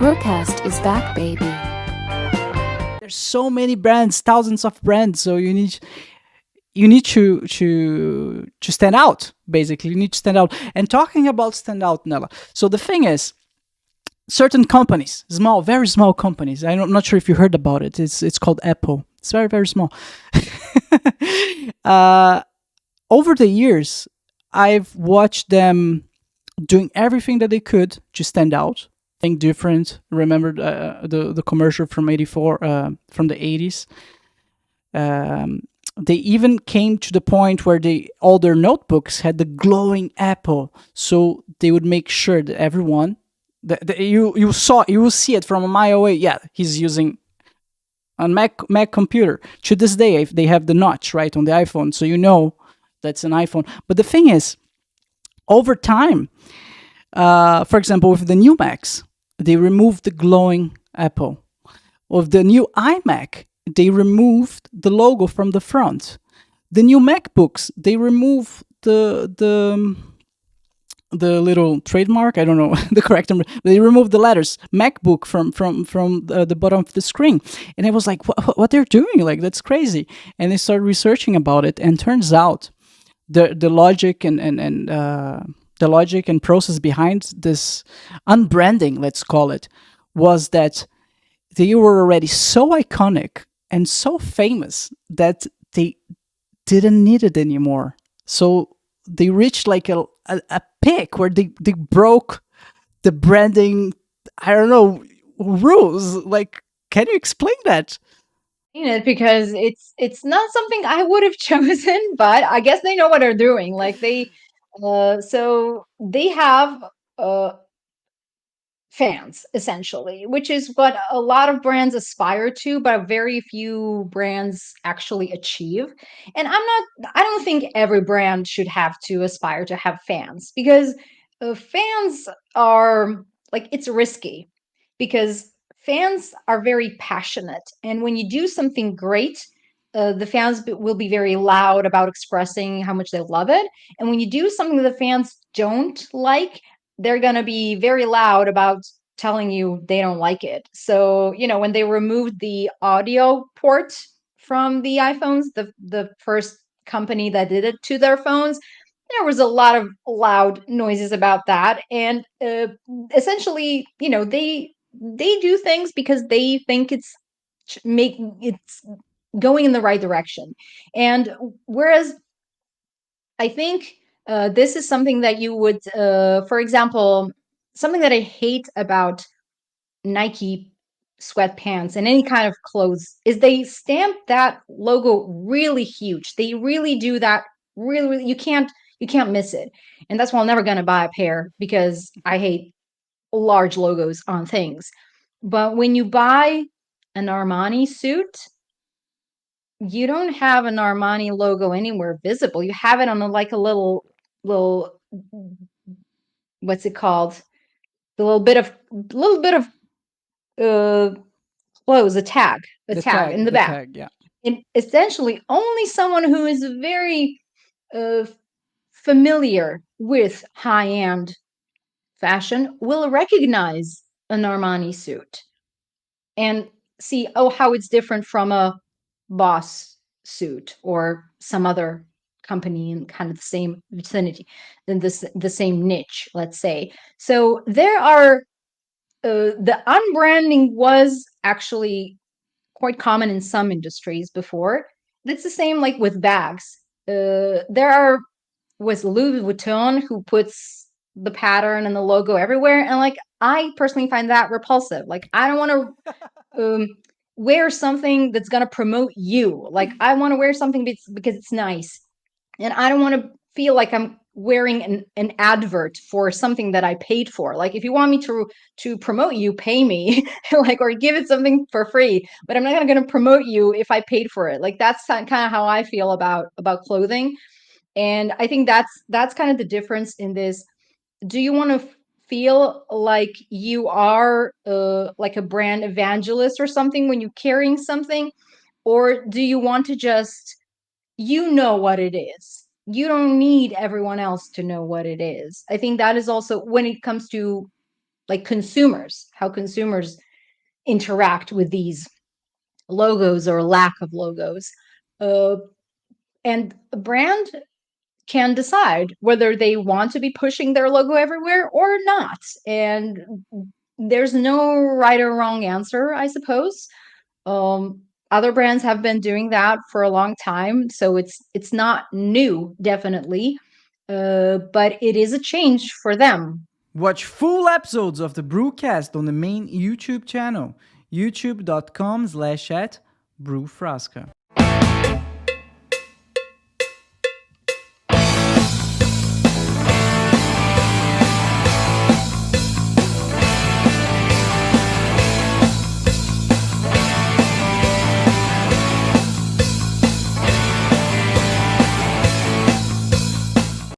BRUCAST is back, baby. There's so many brands, thousands of brands, so you need to stand out. Basically, you need to stand out. And talking about stand out, Nela. So the thing is, certain companies, small, very small companies. I'm not sure if you heard about it. It's called Apple. It's very, very small. Over the years, I've watched them doing everything that they could to stand out, think different. Remember the commercial from '84, from the '80s. They even came to the point where all their notebooks had the glowing apple, so they would make sure that everyone that you will see it from a mile away. Yeah, he's using a Mac computer. To this day, if they have the notch right on the iPhone, so you know that's an iPhone. But the thing is, over time, for example, with the new Macs, they removed the glowing apple. With the new iMac, they removed the logo from the front. The new MacBooks, they remove the little trademark. I don't know the correct number. They removed the letters MacBook from the bottom of the screen, and I was like, what they're doing? Like, that's crazy. And I started researching about it, and turns out the logic and the logic and process behind this unbranding, let's call it, was that they were already so iconic and so famous that they didn't need it anymore. So they reached like a peak where they broke the branding, I don't know, rules. Like, can you explain that? Because it's not something I would have chosen, but I guess they know what they're doing. Like so they have uh fans essentially, which is what a lot of brands aspire to, but very few brands actually achieve. And I don't think every brand should have to aspire to have fans, because fans are like, it's risky, because fans are very passionate, and when you do something great, the fans will be very loud about expressing how much they love it. And when you do something that the fans don't like, they're going to be very loud about telling you they don't like it. So, when they removed the audio port from the iPhones, the first company that did it to their phones, there was a lot of loud noises about that. And essentially, they do things because they think it's going in the right direction. And whereas I think this is something that you would, for example, something that I hate about Nike sweatpants and any kind of clothes is they stamp that logo really huge. They really do that. Really, really, you can't miss it. And that's why I'm never gonna buy a pair, because I hate large logos on things. But when you buy an Armani suit, you don't have an Armani logo anywhere visible. You have it on like a little, what's it called? The little bit of uh clothes, a tag in the The back. tag, yeah. And essentially, only someone who is very uh, familiar with high-end fashion will recognize an Armani suit and see, oh, how it's different from a Boss suit or some other company in kind of the same vicinity, in the same niche, let's say. So there are the unbranding was actually quite common in some industries before. It's the same like with bags. There are with Louis Vuitton, who puts the pattern and the logo everywhere, and like, I personally find that repulsive. Like, I don't want to wear something that's going to promote you. Like, I want to wear something because it's nice, and I don't want to feel like I'm wearing an advert for something that I paid for. Like, if you want me to promote you, pay me, like, or give it something for free. But I'm not going to promote you if I paid for it. Like, that's kind of how I feel about clothing. And I think that's kind of the difference in this. Do you want to feel like you are like a brand evangelist or something when you're carrying something, or do you want to just, what it is? You don't need everyone else to know what it is. I think that is also when it comes to like consumers, how consumers interact with these logos or lack of logos. And a brand can decide whether they want to be pushing their logo everywhere or not. And there's no right or wrong answer, I suppose. Other brands have been doing that for a long time, so it's not new, definitely, but it is a change for them. Watch full episodes of the BRUCAST on the main YouTube channel, youtube.com/@brewfrasca.